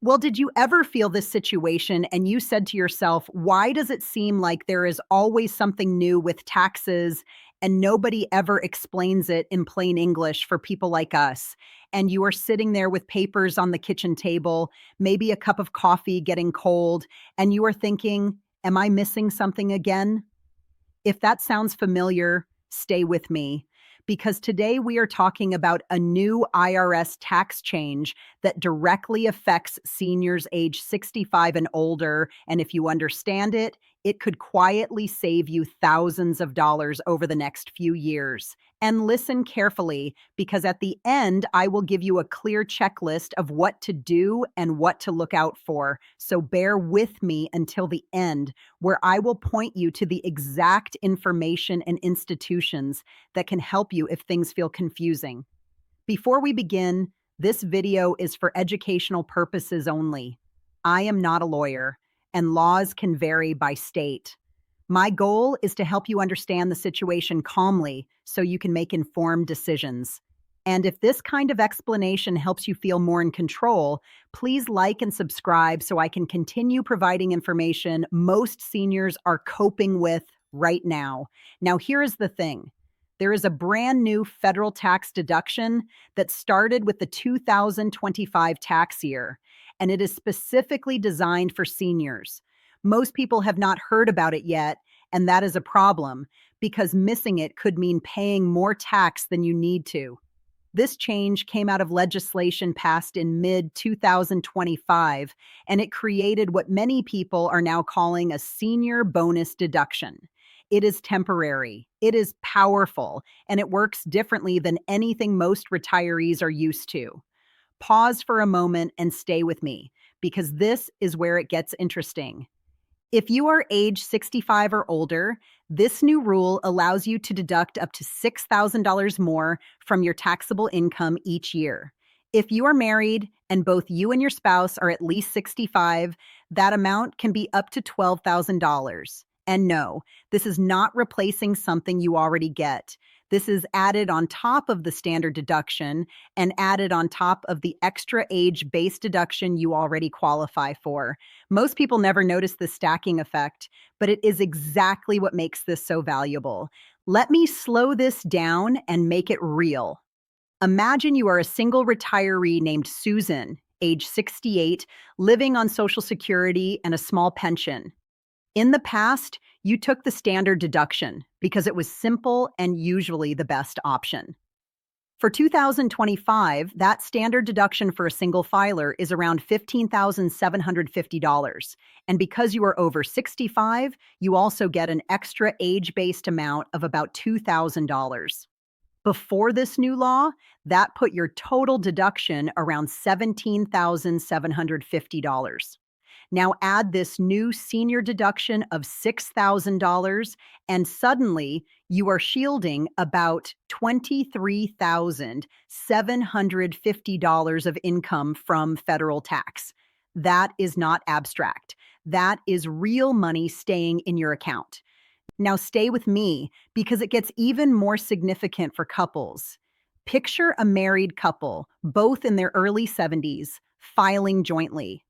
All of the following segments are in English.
Well, did you ever feel this situation and you said to yourself, why does it seem like there is always something new with taxes and nobody ever explains it in plain English for people like us? And you are sitting there with papers on the kitchen table, maybe a cup of coffee getting cold, and you are thinking, am I missing something again? If that sounds familiar, stay with me because today we are talking about a new IRS tax change that directly affects seniors age 65 and older. And if you understand it, it could quietly save you thousands of dollars over the next few years. And listen carefully because at the end, I will give you a clear checklist of what to do and what to look out for. So bear with me until the end where I will point you to the exact information and institutions that can help you if things feel confusing. Before we begin, this video is for educational purposes only. I am not a lawyer, and laws can vary by state. My goal is to help you understand the situation calmly so you can make informed decisions. And if this kind of explanation helps you feel more in control, please like and subscribe so I can continue providing information most seniors are coping with right now. Now, here is the thing. There is a brand new federal tax deduction that started with the 2025 tax year, and it is specifically designed for seniors. Most people have not heard about it yet, and that is a problem because missing it could mean paying more tax than you need to. This change came out of legislation passed in mid-2025, and it created what many people are now calling a senior bonus deduction. It is temporary, it is powerful, and it works differently than anything most retirees are used to. Pause for a moment and stay with me, because this is where it gets interesting. If you are age 65 or older, this new rule allows you to deduct up to $6,000 more from your taxable income each year. If you are married and both you and your spouse are at least 65, that amount can be up to $12,000. And no, this is not replacing something you already get. This is added on top of the standard deduction and added on top of the extra age-based deduction you already qualify for. Most people never notice the stacking effect, but it is exactly what makes this so valuable. Let me slow this down and make it real. Imagine you are a single retiree named Susan, age 68, living on Social Security and a small pension. In the past, you took the standard deduction because it was simple and usually the best option. For 2025, that standard deduction for a single filer is around $15,750. And because you are over 65, you also get an extra age-based amount of about $2,000. Before this new law, that put your total deduction around $17,750. Now add this new senior deduction of $6,000, and suddenly you are shielding about $23,750 of income from federal tax. That is not abstract. That is real money staying in your account. Now stay with me because it gets even more significant for couples. Picture a married couple, both in their early 70s, filing jointly.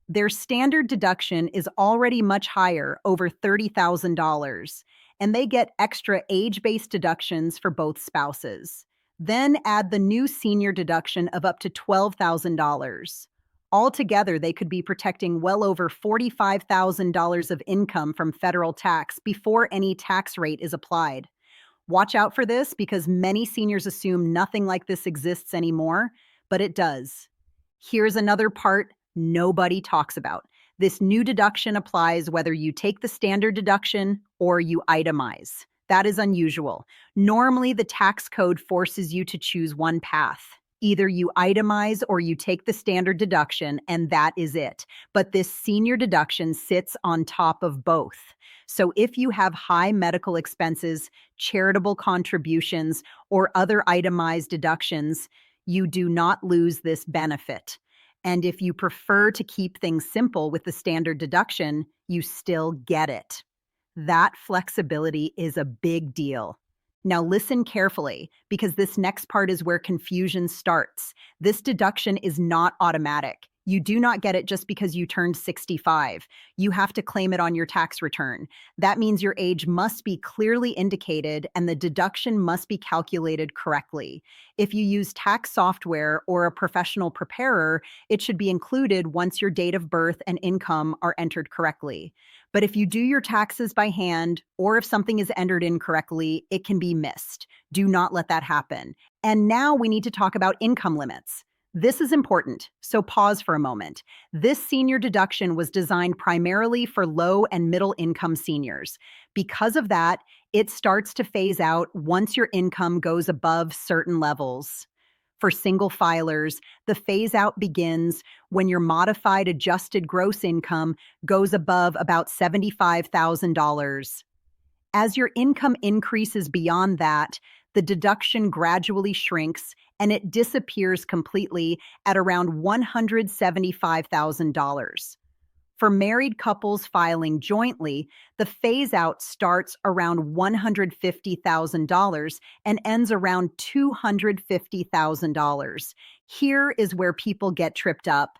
Their standard deduction is already much higher, over $30,000, and they get extra age-based deductions for both spouses. Then add the new senior deduction of up to $12,000. Altogether, they could be protecting well over $45,000 of income from federal tax before any tax rate is applied. Watch out for this because many seniors assume nothing like this exists anymore, but it does. Here's another part nobody talks about. This new deduction applies whether you take the standard deduction or you itemize. That is unusual. Normally, the tax code forces you to choose one path. Either you itemize or you take the standard deduction, and that is it. But this senior deduction sits on top of both. So if you have high medical expenses, charitable contributions, or other itemized deductions, you do not lose this benefit. And if you prefer to keep things simple with the standard deduction, you still get it. That flexibility is a big deal. Now listen carefully, because this next part is where confusion starts. This deduction is not automatic. You do not get it just because you turned 65. You have to claim it on your tax return. That means your age must be clearly indicated and the deduction must be calculated correctly. If you use tax software or a professional preparer, it should be included once your date of birth and income are entered correctly. But if you do your taxes by hand or if something is entered incorrectly, it can be missed. Do not let that happen. And now we need to talk about income limits. This is important, so pause for a moment. This senior deduction was designed primarily for low and middle income seniors. Because of that, it starts to phase out once your income goes above certain levels. For single filers, the phase out begins when your modified adjusted gross income goes above about $75,000. As your income increases beyond that, the deduction gradually shrinks and it disappears completely at around $175,000. For married couples filing jointly, the phase out starts around $150,000 and ends around $250,000. Here is where people get tripped up.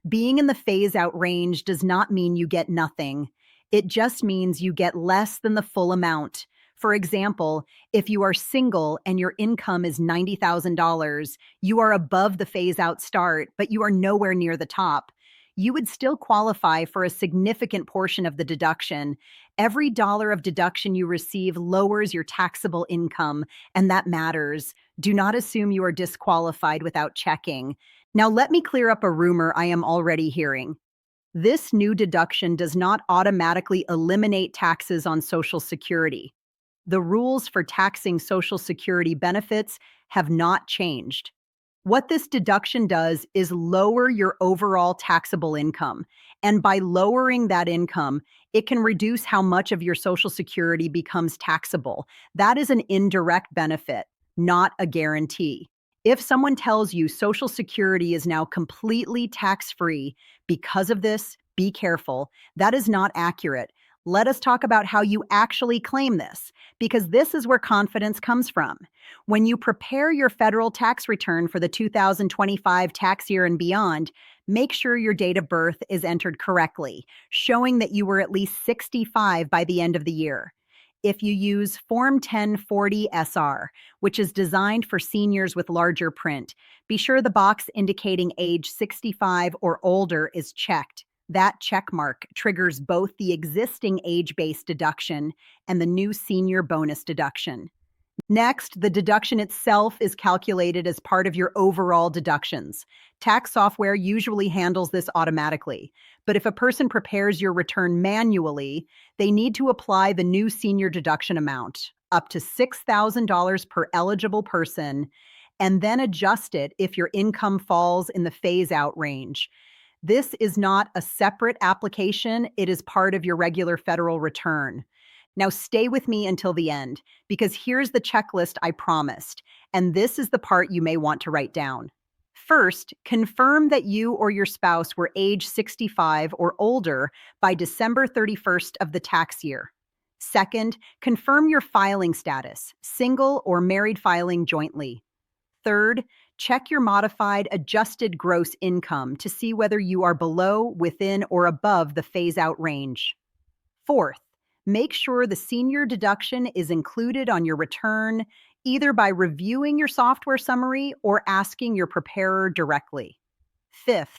Being in the phase out range does not mean you get nothing. It just means you get less than the full amount. For example, if you are single and your income is $90,000, you are above the phase out start, but you are nowhere near the top. You would still qualify for a significant portion of the deduction. Every dollar of deduction you receive lowers your taxable income, and that matters. Do not assume you are disqualified without checking. Now, let me clear up a rumor I am already hearing. This new deduction does not automatically eliminate taxes on Social Security. The rules for taxing Social Security benefits have not changed. What this deduction does is lower your overall taxable income. And by lowering that income, it can reduce how much of your Social Security becomes taxable. That is an indirect benefit, not a guarantee. If someone tells you Social Security is now completely tax-free because of this, be careful. That is not accurate. Let us talk about how you actually claim this, because this is where confidence comes from. When you prepare your federal tax return for the 2025 tax year and beyond, make sure your date of birth is entered correctly, showing that you were at least 65 by the end of the year. If you use Form 1040 SR, which is designed for seniors with larger print, be sure the box indicating age 65 or older is checked. That check mark triggers both the existing age-based deduction and the new senior bonus deduction. Next, the deduction itself is calculated as part of your overall deductions. Tax software usually handles this automatically, but if a person prepares your return manually, they need to apply the new senior deduction amount, up to $6,000 per eligible person, and then adjust it if your income falls in the phase-out range. This is not a separate application, it is part of your regular federal return. Now stay with me until the end, because here's the checklist I promised, and this is the part you may want to write down. First, confirm that you or your spouse were age 65 or older by December 31st of the tax year. Second, confirm your filing status, single or married filing jointly. Third, check your modified adjusted gross income to see whether you are below, within, or above the phase-out range. Fourth, make sure the senior deduction is included on your return, either by reviewing your software summary or asking your preparer directly. Fifth,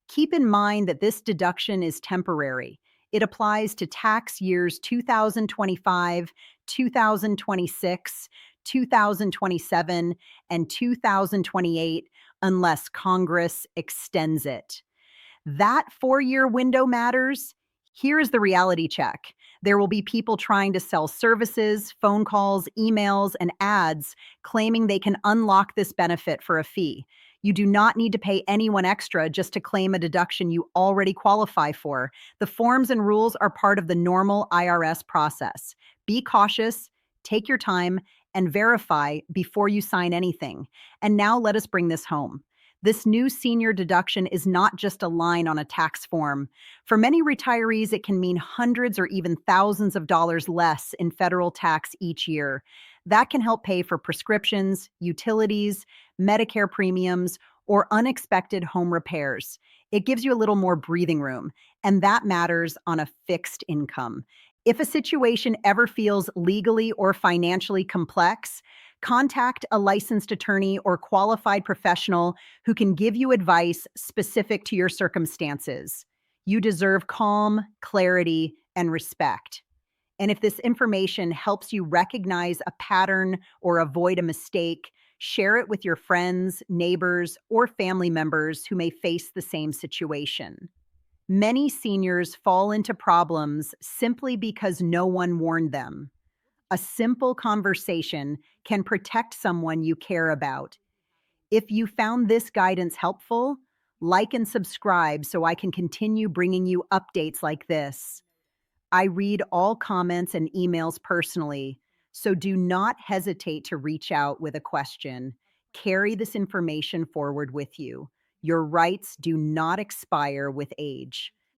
keep in mind that this deduction is temporary. It applies to tax years 2025, 2026, 2027, and 2028 unless Congress extends it. That 4-year window matters. Here's the reality check. There will be people trying to sell services, phone calls, emails, and ads claiming they can unlock this benefit for a fee. You do not need to pay anyone extra just to claim a deduction you already qualify for. The forms and rules are part of the normal IRS process. Be cautious, take your time, and verify before you sign anything. And now let us bring this home. This new senior deduction is not just a line on a tax form. For many retirees, it can mean hundreds or even thousands of dollars less in federal tax each year. That can help pay for prescriptions, utilities, Medicare premiums, or unexpected home repairs. It gives you a little more breathing room, and that matters on a fixed income. If a situation ever feels legally or financially complex, contact a licensed attorney or qualified professional who can give you advice specific to your circumstances. You deserve calm, clarity, and respect. And if this information helps you recognize a pattern or avoid a mistake, share it with your friends, neighbors, or family members who may face the same situation. Many seniors fall into problems simply because no one warned them. A simple conversation can protect someone you care about. If you found this guidance helpful, like and subscribe so I can continue bringing you updates like this. I read all comments and emails personally, so do not hesitate to reach out with a question. Carry this information forward with you. Your rights do not expire with age.